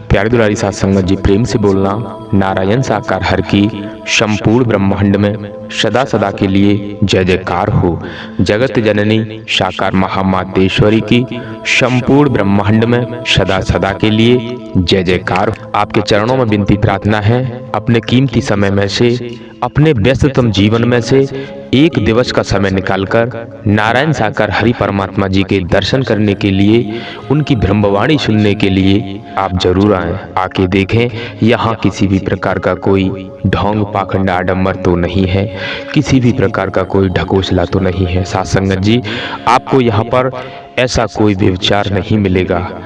प्यारे दुलारी साथ संगत जी, प्रेम से बोलना नारायण साकार हर की संपूर्ण ब्रह्मांड में सदा सदा के लिए जय जयकार हो। जगत जननी साकार महामातेश्वरी की संपूर्ण ब्रह्मांड में सदा सदा के लिए जय जयकार हो। आपके चरणों में विनती प्रार्थना है, अपने कीमती समय में से, अपने व्यस्ततम जीवन में से एक दिवस का समय निकालकर नारायण साकार हरि परमात्मा जी के दर्शन करने के लिए, उनकी ब्रह्मवाणी सुनने के लिए आप जरूर आएं। आके देखें, यहाँ किसी भी प्रकार का कोई ढोंग पाखंड आडंबर तो नहीं है, किसी भी प्रकार का कोई ढकोसला तो नहीं है। साथ संगत जी, आपको यहाँ पर ऐसा कोई भी विचार नहीं मिलेगा,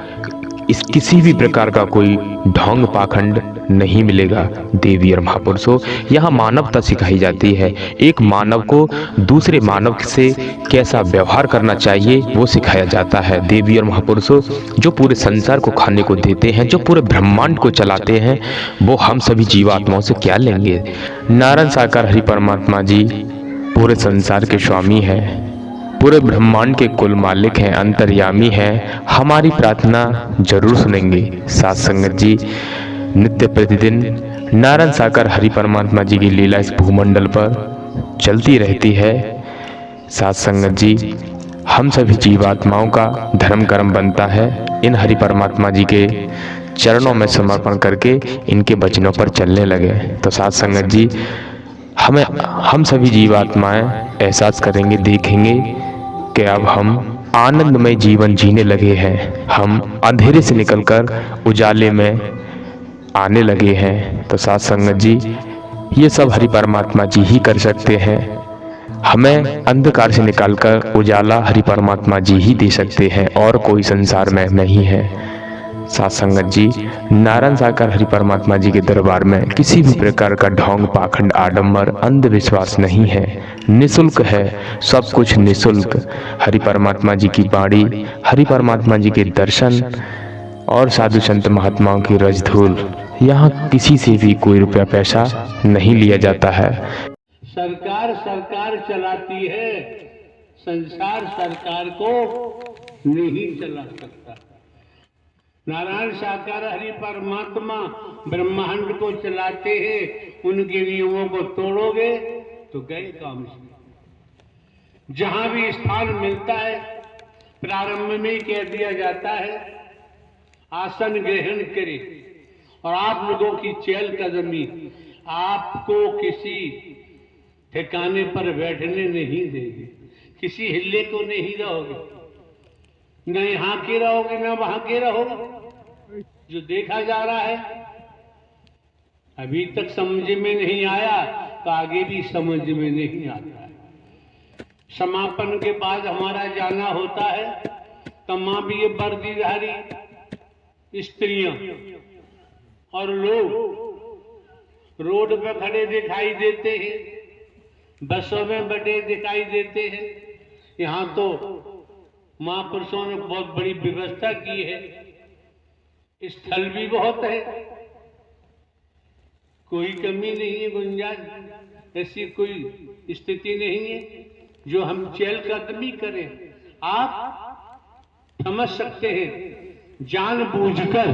इस किसी भी प्रकार का कोई ढोंग पाखंड नहीं मिलेगा। देवी और महापुरुषों, यहाँ मानवता सिखाई जाती है। एक मानव को दूसरे मानव से कैसा व्यवहार करना चाहिए वो सिखाया जाता है। देवी और महापुरुषों, जो पूरे संसार को खाने को देते हैं, जो पूरे ब्रह्मांड को चलाते हैं, वो हम सभी जीवात्माओं से क्या लेंगे। नारायण साकार हरि परमात्मा जी पूरे संसार के स्वामी हैं, पूरे ब्रह्मांड के कुल मालिक हैं, अंतर्यामी हैं। हमारी प्रार्थना जरूर सुनेंगे। साथ संगत जी, नित्य प्रतिदिन नारायण साकार हरि परमात्मा जी की लीला इस भूमंडल पर चलती रहती है। साथ संगत जी, हम सभी जीवात्माओं का धर्म कर्म बनता है इन हरि परमात्मा जी के चरणों में समर्पण करके इनके वचनों पर चलने लगे। तो साथ संगत जी, हम सभी जीवात्माएं एहसास करेंगे, देखेंगे कि अब हम आनंदमय जीवन जीने लगे हैं, हम अंधेरे से निकलकर उजाले में आने लगे हैं। तो साथ संगत जी, ये सब हरि परमात्मा जी ही कर सकते हैं। हमें अंधकार से निकालकर उजाला हरि परमात्मा जी ही दे सकते हैं, और कोई संसार में नहीं है। साथ संगत जी, नारायण साकार हरि परमात्मा जी के दरबार में किसी भी प्रकार का ढोंग पाखंड आडंबर अंधविश्वास नहीं है। निःशुल्क है, सब कुछ निःशुल्क। हरि परमात्मा जी की वाणी, हरि परमात्मा जी के दर्शन और साधु संत महात्माओं की रजधूल, यहाँ किसी से भी कोई रुपया पैसा नहीं लिया जाता है। सरकार सरकार चलाती है, संसार सरकार को नहीं चला सकता। नारायण साकार हरि परमात्मा ब्रह्मांड को चलाते हैं, उनके नियमों को तोड़ोगे तो गए काम से। जहां भी स्थान मिलता है, प्रारंभ में ही कह दिया जाता है आसन ग्रहण करे, और आप लोगों की चहलकदमी आपको किसी ठिकाने पर बैठने नहीं देगी, किसी हिल्ले को नहीं रहोगे, न यहाँ के रहोगे न वहां के रहोगे। जो देखा जा रहा है अभी तक समझ में नहीं आया, तो आगे भी समझ में नहीं आता है। समापन के बाद हमारा जाना होता है, तमाम ये वर्दीधारी स्त्रियां और लोग रोड पर खड़े दिखाई देते हैं, बसों में बैठे दिखाई देते हैं। यहाँ तो महापुरुषों ने बहुत बड़ी व्यवस्था की है, स्थल भी बहुत है, कोई कमी नहीं है, गुंजाइश ऐसी कोई स्थिति नहीं है जो हम चहलकदमी करें। आप समझ सकते हैं, जानबूझकर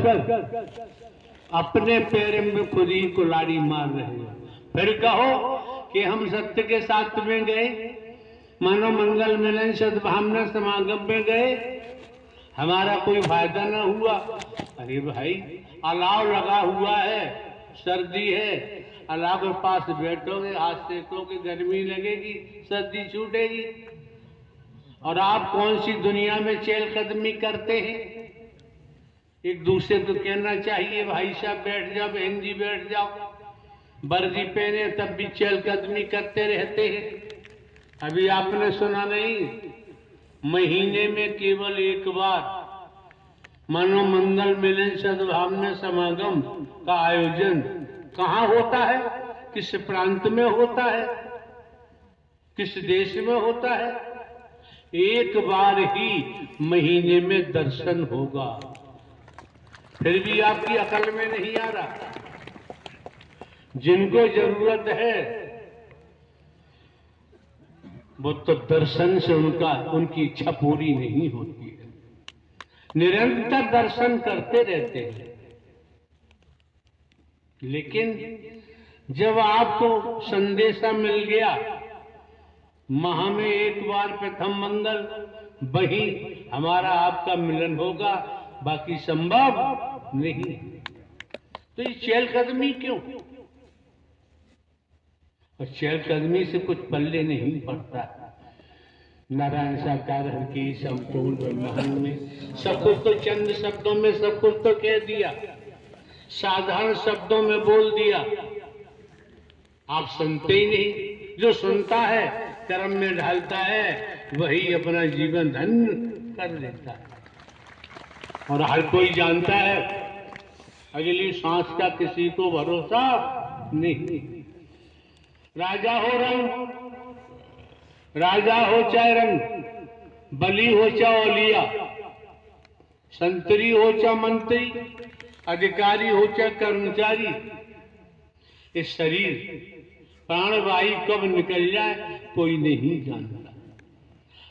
अपने पैर में खुद ही कुल्हाड़ी मार रहे हैं। फिर कहो कि हम सत्य के साथ में गए, मानो मंगल मिलन सद्भावना समागम में गए, हमारा कोई फायदा ना हुआ। अरे भाई, अलाव लगा हुआ है, सर्दी है, अलाव के पास बैठोगे, हाथ सेकोगे, गर्मी लगेगी, सर्दी छूटेगी। और आप कौन सी दुनिया में चहलकदमी करते हैं? एक दूसरे को कहना चाहिए भाई साहब बैठ जाओ, बहन जी बैठ जाओ। वर्दी पहने तब भी चहलकदमी करते रहते हैं। अभी आपने सुना नहीं, महीने में केवल एक बार मानो मंगल मिलन सद्भावना समागम का आयोजन कहाँ होता है, किस प्रांत में होता है, किस देश में होता है? एक बार ही महीने में दर्शन होगा, फिर भी आपकी अकल में नहीं आ रहा। जिनको जरूरत है वो तो दर्शन से उनकी इच्छा पूरी नहीं होती है, निरंतर दर्शन करते रहते हैं। लेकिन जब आपको संदेशा मिल गया माह में एक बार प्रथम मंगल वही हमारा आपका मिलन होगा, बाकी संभव नहीं, तो ये चहलकदमी क्यों? और चहलकदमी से कुछ पल्ले नहीं पड़ता। नारायण साकार हर की संपूर्ण ब्रह्मांड में सब कुछ तो चंद शब्दों में सब कुछ तो कह दिया, साधारण शब्दों में बोल दिया, आप सुनते ही नहीं। जो सुनता है कर्म में ढालता है वही अपना जीवन धन्य कर लेता है। और हर कोई जानता है अगली सांस का किसी को भरोसा नहीं। राजा हो रंग, राजा हो चाहे रंग, बली हो चाहे औलिया, संतरी हो चाहे मंत्री, अधिकारी हो चाहे कर्मचारी, इस शरीर प्राणवायु कब निकल जाए कोई नहीं जानता।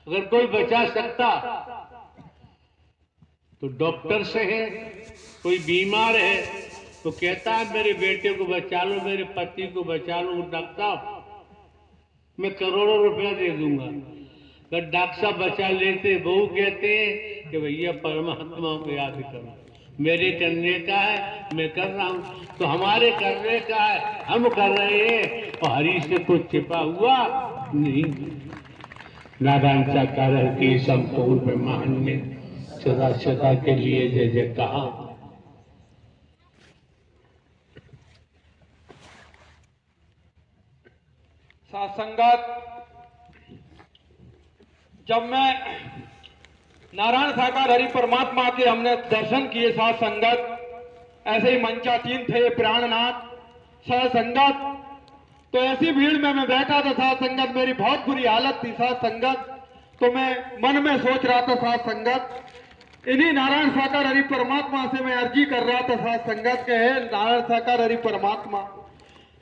अगर कोई बचा सकता तो डॉक्टर से है, कोई बीमार है तो कहता है मेरे बेटे को बचा लो, मेरे पति को बचा लो, डॉक्टर साहब मैं करोड़ों रुपया दे दूंगा। अगर डॉक्टर साहब बचा लेते, वो कहते हैं कि भैया परमात्मा को याद करो, मेरे करने का है मैं कर रहा हूं, तो हमारे करने का है हम कर रहे हैं, और हरि से कुछ छिपा हुआ नहीं। नारायण साकार की संपूर्ण ब्रह्मांड में सदा सदा के लिए जय जय कहा। साथ संगत, जब मैं नारायण साकार हरि परमात्मा के हमने दर्शन किए साथ संगत, ऐसे ही मंचातीन थे प्राणनाथ साथ संगत, तो ऐसी भीड़ में मैं बैठा था साथ संगत, मेरी बहुत बुरी हालत थी साथ संगत। तो मैं मन में सोच रहा था साथ संगत, इन्हीं नारायण साकार हरि परमात्मा से मैं अर्जी कर रहा था साथ संगत के, हे नारायण साकार हरि परमात्मा,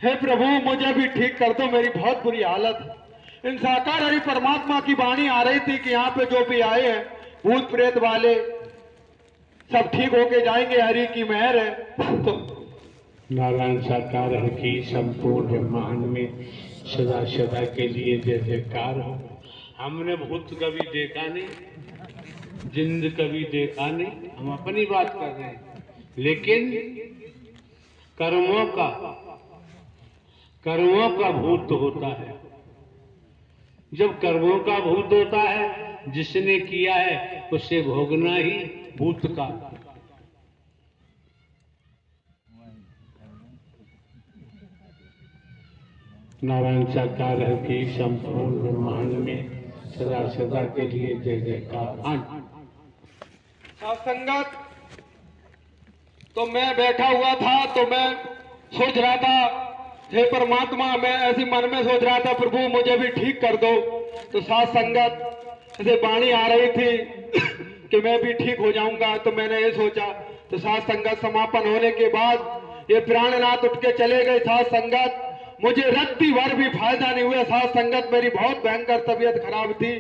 हे प्रभु मुझे भी ठीक कर दो, मेरी बहुत बुरी हालत। इन साकार हरि परमात्मा की वाणी आ रही थी कि यहाँ पे जो भी आए हैं भूत प्रेत वाले सब ठीक होके जाएंगे, हरि की मेहर है। तो नारायण साकार हर की संपूर्ण ब्रह्मांड में सदा सदा के लिए जय जयकार हो। हमने भूत कभी देखा नहीं, जिंद कभी देखा नहीं, हम अपनी बात कर रहे हैं, लेकिन कर्मों का भूत होता है। जब कर्मों का भूत होता है, जिसने किया है उसे भोगना ही भूत का। नारायण साकार हर की संपूर्ण ब्रह्मांड में सदा सदा के लिए जय जयकार। संगत, तो मैं बैठा हुआ था तो मैं सोच रहा था, हे परमात्मा, मैं ऐसी मन में सोच रहा था प्रभु मुझे भी ठीक कर दो। तो साथ संगत ऐसे वाणी आ रही थी कि मैं भी ठीक हो जाऊंगा, तो मैंने ये सोचा। तो साथ संगत समापन होने के बाद ये प्राणनाथ उठ के चले गए साथ संगत, मुझे रत्ती भर भी फायदा नहीं हुआ साथ संगत, मेरी बहुत भयंकर तबीयत खराब थी।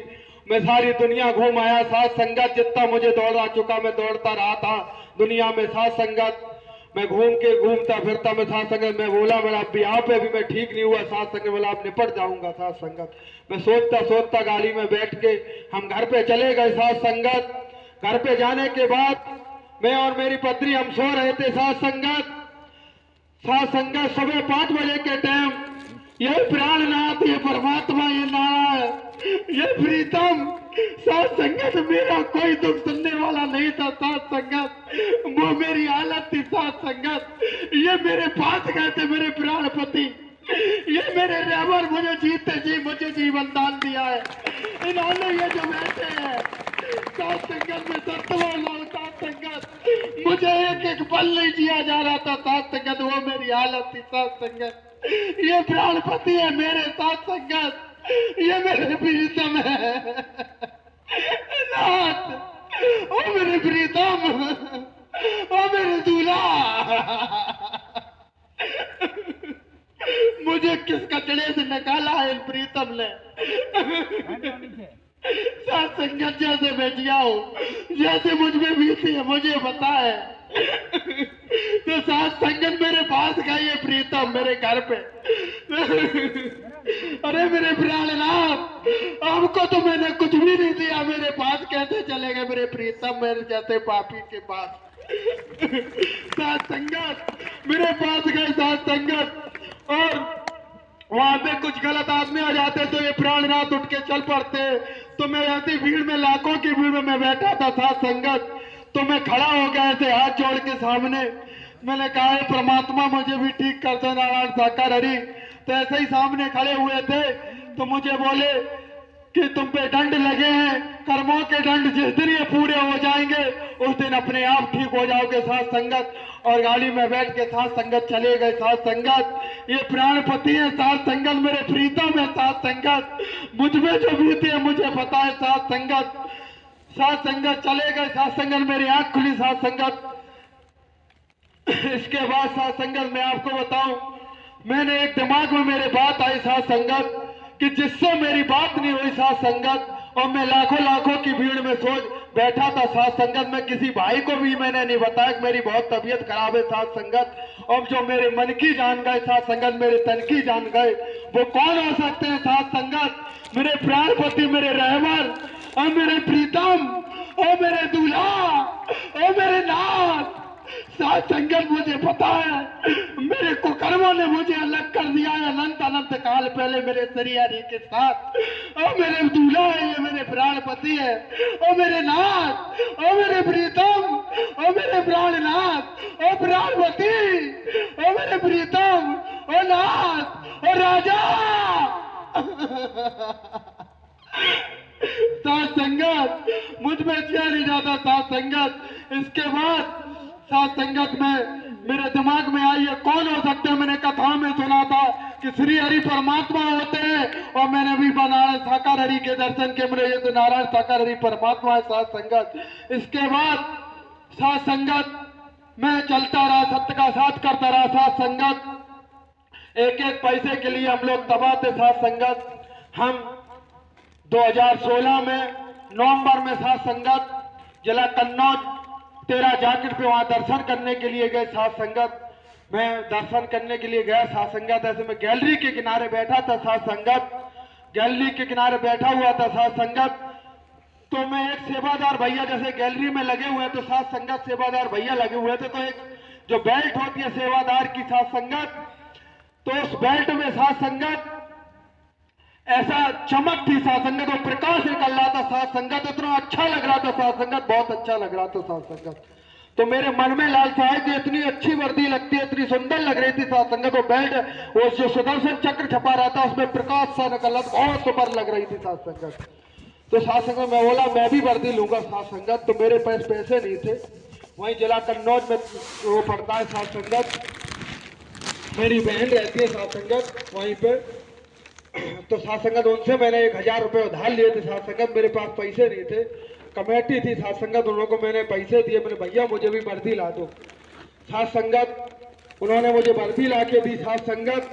मैं सारी दुनिया घूम आया साथ संगत, जितना मुझे दौड़ा चुका मैं दौड़ता रहा था दुनिया में साथ संगत। मैं घूमता फिरता मैं साथ संगत, मैं बोला मेरा अब यहाँ पे भी मैं ठीक नहीं हुआ साथ संगत, बोला अब निपट जाऊंगा साथ संगत। मैं सोचता गाड़ी में बैठ के हम घर पे चले गए साथ संगत। घर पे जाने के बाद मैं और मेरी पत्नी हम सो रहे थे साथ संगत। सुबह 5 बजे के टाइम ये प्राणनाथ, ये परमात्मा, ये नारायण, ये प्रीतम साथ संगत, मेरा कोई दुख सुनने वाला नहीं था साथ संगत, वो मेरी हालत थी साथ संगत। ये मेरे पास गए थे मेरे प्राणपति, ये मेरे रेवर, मुझे जीते जी मुझे जीवन दान दिया है इन्होंने। ये जो बैठे हैं साथ संगत में साथ संगत, मुझे एक एक पल नहीं जिया जा रहा था साथ संगत, वो मेरी हालत थी साथ संगत। ये प्राणपति है मेरे साथ संगत, ये मेरे प्रीतम है नाथ, ओ मेरे प्रीतम, ओ मेरे दूल्हा। मुझे किस कचड़े से निकाला है इन प्रीतम ने साथ संगत, जैसे मैं जिया हूं, जैसे मुझ में बीती है मुझे पता है। तो तो साथ संगत मेरे पास गई है प्रीतम मेरे घर पे। अरे मेरे प्राणनाथ, आपको तो मैंने कुछ भी नहीं दिया, मेरे पास कैसे चले गए मेरे प्रीतम मेरे जैसे पापी के पास। साथ संगत मेरे पास गए साथ संगत, और वहां पे कुछ गलत आदमी आ जाते तो ये प्राणनाथ उठ के चल पड़ते। तो मैं ऐसी भीड़ में, लाखों की भीड़ में मैं बैठा था साथ संगत, तो मैं खड़ा हो गया ऐसे हाथ जोड़ के सामने। मैंने कहा है परमात्मा मुझे भी ठीक कर दो नारायण साकार हरि। तो ऐसे ही सामने खड़े हुए थे तो मुझे बोले कि तुम पे दंड लगे हैं, कर्मों के दंड जिस दिन ये पूरे हो जाएंगे उस दिन अपने आप ठीक हो जाओगे साथ संगत। और गाड़ी में बैठ के साथ संगत चले गए साथ संगत। ये प्राणपति है साथ संगत, मेरे प्रीतम है साथ संगत, मुझ में जो बीती है मुझे पता है साथ संगत। साथ संगत चले गए साथ संगत, मेरी आंख खुली साथ संगत। इसके बाद साथ संगत मैं आपको बताऊं, मैंने एक दिमाग में मेरे बात आई साथ संगत कि जिससे मेरी बात नहीं हुई साथ संगत, और मैं लाखों की भीड़ में सोच बैठा था साथ संगत। मैं किसी भाई को भी मैंने नहीं बताया कि मेरी बहुत तबीयत खराब है साथ संगत। और जो मेरे मन की जान गए साथ संगत, मेरे तन की जान गए, वो कौन हो सकते हैं साथ संगत? मेरे प्राणपति, मेरे रहबर और मेरे प्रीतम और मेरे दूल्हा और मेरे नाथ साथ संगत। मुझे पता है मेरे कुकर्मों ने मुझे अलग कर दिया है अनंत अनंत काल पहले मेरे सरियारी के साथ। और मेरे दूल्हा है, ये मेरे प्राणपति है, और मेरे नाथ और मेरे प्रीतम और मेरे प्राणनाथ और प्राणपति और मेरे प्रीतम और नाथ और राजा। साथ संगत मुझ में चैन नहीं जाता साथ संगत। इसके बाद साथ संगत में मेरे दिमाग में आई है कौन हो सकते हैं। मैंने कथाओं में सुना था कि श्री हरि परमात्मा होते हैं, और मैंने भी नारायण साकार हरि के दर्शन के मेरे ये तो नारायण साकार हरि परमात्मा है साथ संगत। इसके बाद साथ संगत मैं चलता रहा, सत्य का साथ करता रहा साथ संगत। एक एक पैसे के लिए हम लोग तबाह थे साथ संगत। हम 2016 में नवंबर में साथ संगत जिला कन्नौज 13 जाकिर पे वहां दर्शन करने के लिए गए साथ संगत। मैं दर्शन करने के लिए गया साथ संगत। ऐसे मैं गैलरी के किनारे बैठा था साथ संगत, गैलरी के किनारे बैठा हुआ था साथ संगत। तो मैं एक सेवादार भैया, जैसे गैलरी में लगे हुए तो साथ संगत सेवादार भैया लगे हुए थे, तो एक जो बेल्ट होती है सेवादार की साथ संगत, तो उस बेल्ट में साथ संगत ऐसा चमक थी साथ संगत, और प्रकाश निकल रहा था साथ संगत। इतना अच्छा लग रहा था साथ संगत, बहुत अच्छा लग रहा था साथ संगत। तो मेरे मन में लालसा है कि इतनी अच्छी वर्दी लगती है, इतनी सुंदर लग रही थी साथ संगत। वो बेल्ट, वो जो सुदर्शन चक्र छपा रहा था उसमें प्रकाश सा निकल रहा था, बहुत सुपर लग रही थी साथ संगत। तो साथ संगत मैं बोला मैं भी वर्दी लूंगा साथ संगत। तो मेरे पास पैसे नहीं थे, वहीं जिला कन्नौज में वो पड़ता है साथ संगत, मेरी बहन रहती है साथ संगत वहीं पे। तो साथ संगत उनसे मैंने 1000 रुपये उधार लिए थे साथ संगत। मेरे पास पैसे नहीं थे, कमेटी थी साथ संगत, उन लोगों को मैंने पैसे दिए। मैंने भैया मुझे भी वर्दी ला दो साथ संगत। उन्होंने मुझे वर्दी ला के दी साथ संगत।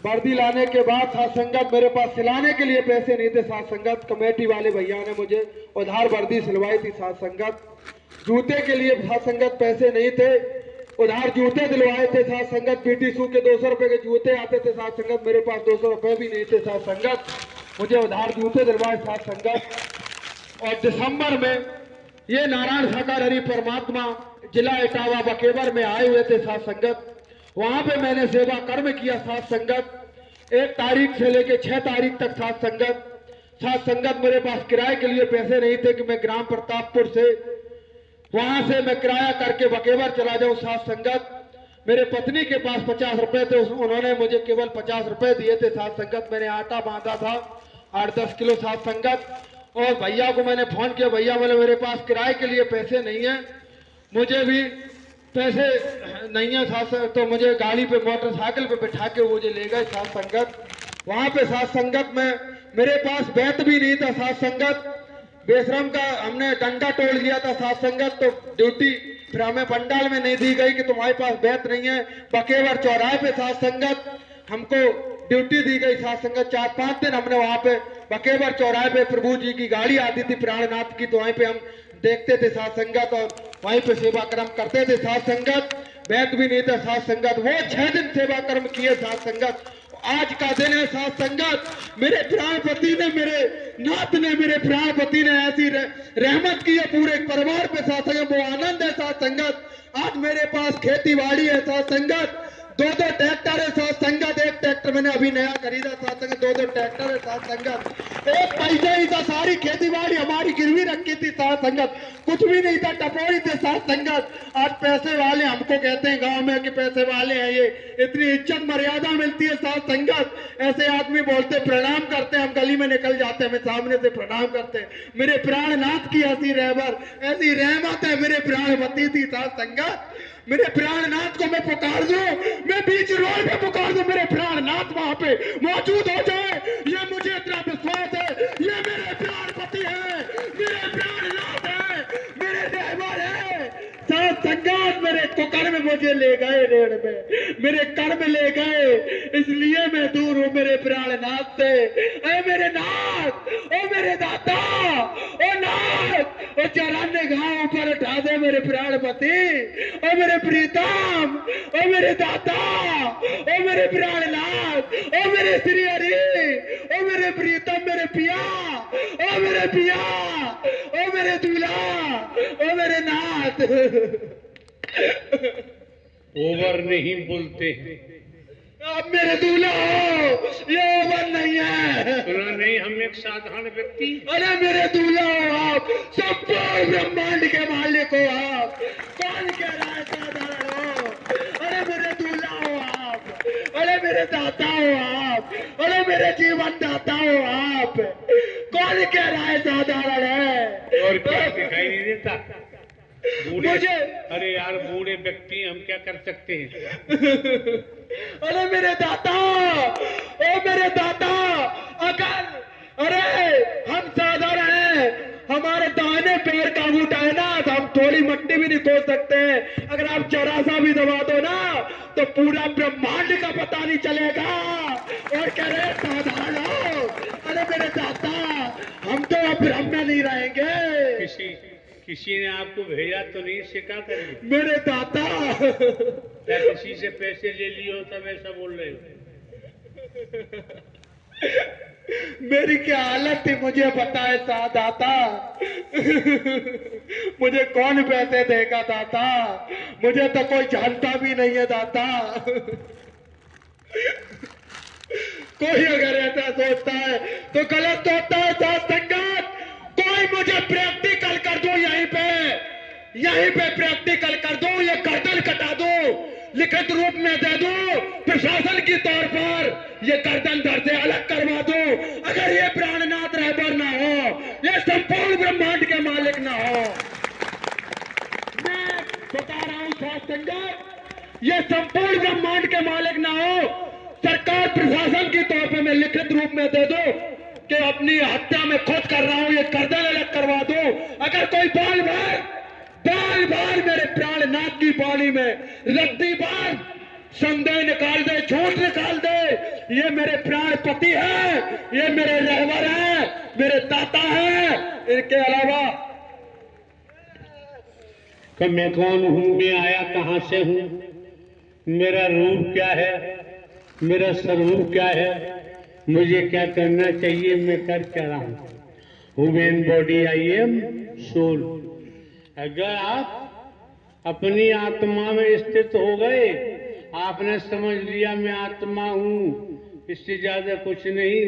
वर्दी लाने के बाद साथ संगत मेरे पास सिलाने के लिए पैसे नहीं थे साथ संगत। कमेटी वाले भैया ने मुझे उधार वर्दी सिलवाई थी साथ संगत। जूते के लिए साथ संगत पैसे नहीं थे, उधार जूते दिलवाए थे साथ संगत। पीटी शू के 200 रुपए के जूते आते थे साथ संगत, मेरे पास 200 रुपए भी नहीं थे साथ संगत। मुझे उधार जूते दिलवाए साथ संगत। और दिसंबर में ये नारायण साकार हरि परमात्मा जिला इटावा बकेवर में आए हुए थे साथ संगत। वहां पे मैंने सेवा कर्म किया साथ संगत। 1 तारीख से लेके 6 तारीख तक साथ संगत। साथ संगत मेरे पास किराए के लिए पैसे नहीं थे कि मैं ग्राम प्रतापपुर से वहां से मैं किराया करके बकेवर चला जाऊं साथ संगत। मेरे पत्नी के पास 50 रुपए थे, उन्होंने मुझे केवल 50 रुपए दिए थे साथ संगत। मैंने आटा बांधा था 8-10 किलो साथ संगत। और भैया को मैंने फोन किया, भैया बोले मेरे पास किराए के लिए पैसे नहीं है, मुझे भी पैसे नहीं है साथ। तो मुझे गाड़ी पे मोटरसाइकिल पे बिठा के मुझे ले गए साथ संगत। वहां पे साथ संगत में मेरे पास बैत भी नहीं था साथ संगत। बेशरम का हमने डंडा तोड़ लिया था साथ संगत। तो ड्यूटी फिर हमें पंडाल में नहीं दी गई कि तुम्हारे पास बैत नहीं है। बकेवर चौराहे पे साथ संगत हमको ड्यूटी दी गई साथ संगत। 4-5 दिन हमने वहां पे बकेवर चौराहे पे प्रभु जी की गाड़ी आती थी प्राणनाथ की, तो वहीं पे हम देखते थे साथ संगत और वहीं पे सेवा कर्म करते थे साथ संगत। बैत भी नहीं था साथ संगत। वो 6 दिन सेवा कर्म किए साथ संगत। आज का दिन है साथ संगत। मेरे प्राणपति ने, मेरे नाथ ने, मेरे प्राणपति ने ऐसी रहमत की है पूरे परिवार पे साथ संगत। वो आनंद है साथ संगत। आज मेरे पास खेती बाड़ी है साथ संगत। 2 ट्रैक्टर है साथ संगत। एक ट्रैक्टर मैंने अभी नया खरीदा साथ संगत। 2 ट्रैक्टर है साथ संगत। एक पैसे ही था, सारी खेती बाड़ी हमारी गिरवी रखी थी साथ संगत। कुछ भी नहीं था, टपोरी थे साथ संगत। आज पैसे वाले हमको कहते हैं गांव में कि पैसे वाले हैं ये, इतनी इज्जत मर्यादा मिलती है साथ संगत। ऐसे आदमी बोलते प्रणाम करते हैं, हम गली में निकल जाते हैं, हमें सामने से प्रणाम करते हैं। मेरे प्राणनाथ की ऐसी रहबर, ऐसी रहमत है मेरे प्राणपति थी साथ संगत। मेरे प्राणनाथ को मैं पुकार दूं, मैं बीच रोड पे पुकार दूं, मेरे प्राणनाथ वहां पे मौजूद हो जाए, ये मुझे इतना विश्वास है। ये मेरे प्राणपति है, मेरे प्राणनाथ है, मेरे रहबर है साथ संगत। मेरे कुकर्म मुझे ले गए रेड़ में, मेरे कर्म ले गए, इसलिए मैं दूर हूं मेरे प्राणनाथ से। ऐ मेरे नाथ, ओ मेरे दाता, ओ नाथ, ओ चरण घाव पर उठा दे मेरे प्राणपति, ओ मेरे प्रीतम, ओ मेरे दाता, ओ मेरे प्राणनाथ, ओ मेरे श्री हरि, ओ मेरे प्रीतम, मेरे पिया, ओ मेरे पिया, ओ मेरे दूल्हा, ओ मेरे नाथ। ओवर नहीं बोलते हैं। अब मेरे दूल्हा हो, ये ओवर नहीं है। सुना नहीं, हम एक साधारण व्यक्ति। अरे मेरे दूल्हा हो आप, संपूर्ण ब्रह्मांड के मालिक हो आप। कौन कह रहा है साधारण हो? अरे मेरे दूल्हा हो आप, अरे मेरे दाता हो आप, अरे मेरे जीवन दाता हो आप। कौन कह रहा है साधारण है? और क्या दिखाई नहीं देता? मुझे, अरे यार बूढ़े व्यक्ति, हम क्या कर सकते हैं? अरे मेरे दाता, ओ मेरे दाता, अगर अरे हम साधारण हैं, हमारे दाहिने पैर का अंगूठा है ना, तो हम थोड़ी मट्टी भी नहीं खोद सकते हैं। अगर आप जरा सा भी दबा दो ना, तो पूरा ब्रह्मांड का पता नहीं चलेगा। और कह रहे साधारण हो? अरे मेरे दाता, हम तो अब ब्रह्म में नहीं रहेंगे। किसी ने आपको भेजा तो नहीं, सिखा कर मेरे दाता, क्या किसी से पैसे ले लिए हो तब ऐसा बोल रहे हो? मेरी क्या हालत थी मुझे पता है दाता। मुझे कौन पैसे देगा दाता? मुझे तो कोई जानता भी नहीं है दाता। कोई अगर ऐसा सोचता है तो गलत होता है साथ संगत। कोई मुझे प्रैक्टिकल कर दो, यहीं पे प्रैक्टिकल कर दो, ये गर्दन कटा दो, लिखित रूप में दे दो, प्रशासन की तौर पर ये गर्दन धड़ से अलग करवा दो। अगर ये प्राणनाथ रहबर ना हो, ये संपूर्ण ब्रह्मांड के मालिक ना हो, मैं बता रहा हूं साथ संगत, ये संपूर्ण ब्रह्मांड के मालिक ना हो, सरकार प्रशासन की तौर पर मैं लिखित रूप में दे दो कि अपनी हत्या में खुद कर रहा हूं, ये गर्दन अलग करवा दो। अगर कोई बाल बार मेरे प्राणनाथ की बाणी में रद्दी बार संदेह निकाल दे, झूठ निकाल दे, ये मेरे प्राणपति है, ये मेरे रहबर है, मेरे दाता है। इनके अलावा कि मैं कौन हूं, मैं आया कहां से हूं, मेरा रूप क्या है, मेरा स्वरूप क्या है, मुझे क्या करना चाहिए, मैं कर क्या रहा हूं। Human body, I am soul. अगर आप अपनी आत्मा में स्थित हो गए, आपने समझ लिया मैं आत्मा हूं, इससे ज्यादा कुछ नहीं।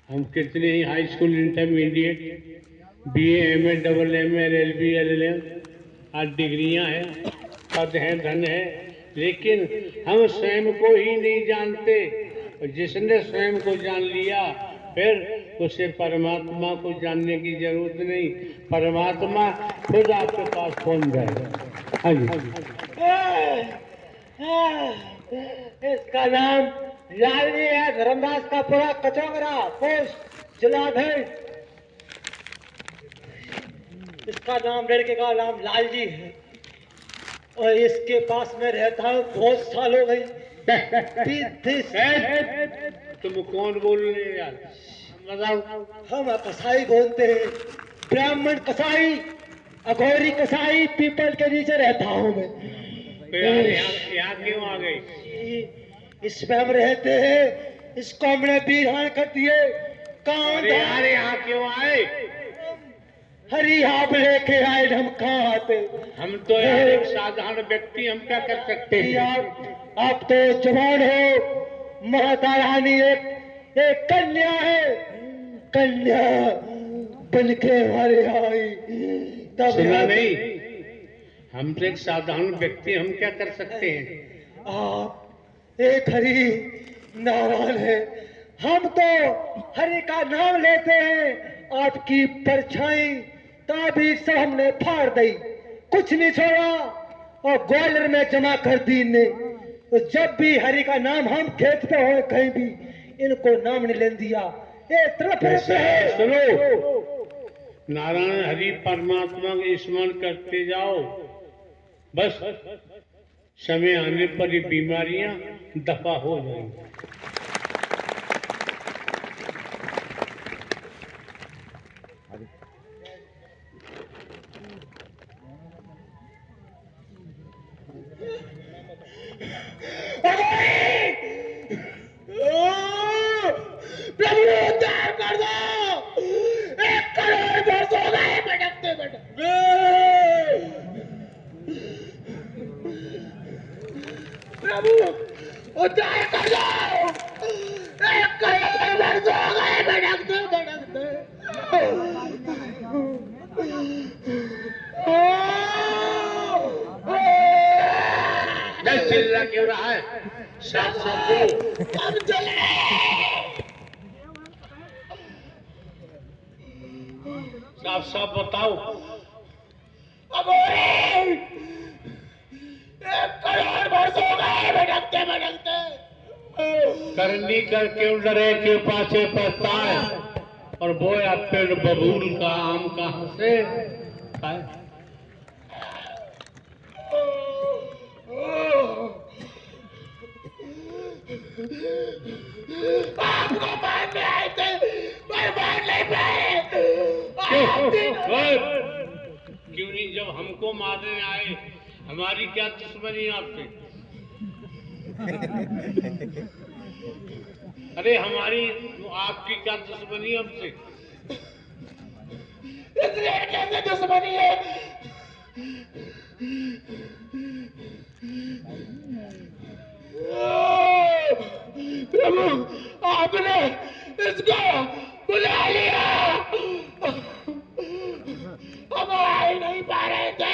हम कितने ही high school, intermediate, BA, MA, double MA, LLB, LLM आज डिग्रियां हैं, पद हैं, धन है, लेकिन हम स्वयं को ही नहीं जानते। जिसने स्वयं को जान लिया, फिर उसे परमात्मा को जानने की जरूरत नहीं, परमात्मा खुद आपके पास पहुंच जाएगा। हाँ जी। इसका नाम लालजी है, धर्मदास का पूरा कचौरा, पोस्ट जिला भेड़। इसका नाम, लड़के का नाम लालजी है, और इसके पास में रहता हूँ बहुत साल हो गई। तुम कौन बोल रहे हो यार, बताओ। हम कसाई बोलते हैं, ब्राह्मण कसाई, अघोरी कसाई, पीपल के नीचे रहता हूँ मैं। तो यार यहाँ क्यों आ गए? इसमें हम रहते हैं, इसको हमने बिहान कर दिए। कौन अरे यार यहाँ क्यों आए? हरी आप लेके आए, हम कहाँ आते? हम तो यार एक साधारण व्यक्ति, हम क्या कर सकते हैं? यार आप तो जवान हो, माता रानी एक कन्या है, कन्या बन के हमारे आई तब सुना नहीं, हम तो एक साधारण व्यक्ति, हम क्या कर सकते हैं? आप एक हरि नारायण है, हम तो हरि का नाम लेते हैं। आपकी परछाई ताबीज सब हमने फाड़ दी, कुछ नहीं छोड़ा और ग्वालियर में जमा कर दी ने। तो जब भी हरि का नाम हम खेतते हो कहीं भी, इनको नाम नहीं लेन दिया। ये तरफ रहते हैं। सुनो, नारायण हरि परमात्मा का स्मरण करते जाओ, बस समय आने पर ये बीमारियां दफा हो जाएंगी। प्रभु उद्धार कर दो, 1 करोड़ वर्ष हो गए भटकते भटकते। प्रभु उद्धार कर दो, 1 करोड़ वर्ष हो गए भटकते भटकते। चिल्ला क्यों रहा है? साफ साफ बोलो। हम चल साफ साफ बताओ। अब 1 करोड़ वर्ष हो गए भटकते भटकते। करनी कर क्यों डरे, क्यों पाछे पछताए, और बोया पेड़ बबूल का आम कहां से खाए? आपको मारने आए थे, पर मार नहीं पाए। क्यों नहीं? जब हमको मारने आए, हमारी क्या दुश्मनी आपसे? अरे हमारी आपकी क्या दुश्मनी हमसे? इसलिए कैसे दुश्मनी है? प्रभु आपने इसको बुला लिया, हम आ ही नहीं पा रहे थे।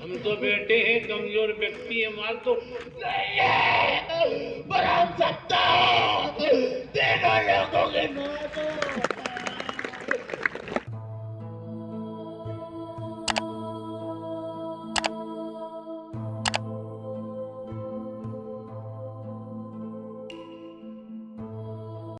हम तो बेटे हैं, कमजोर व्यक्ति है, मार तो नहीं है, पर हम सत्ता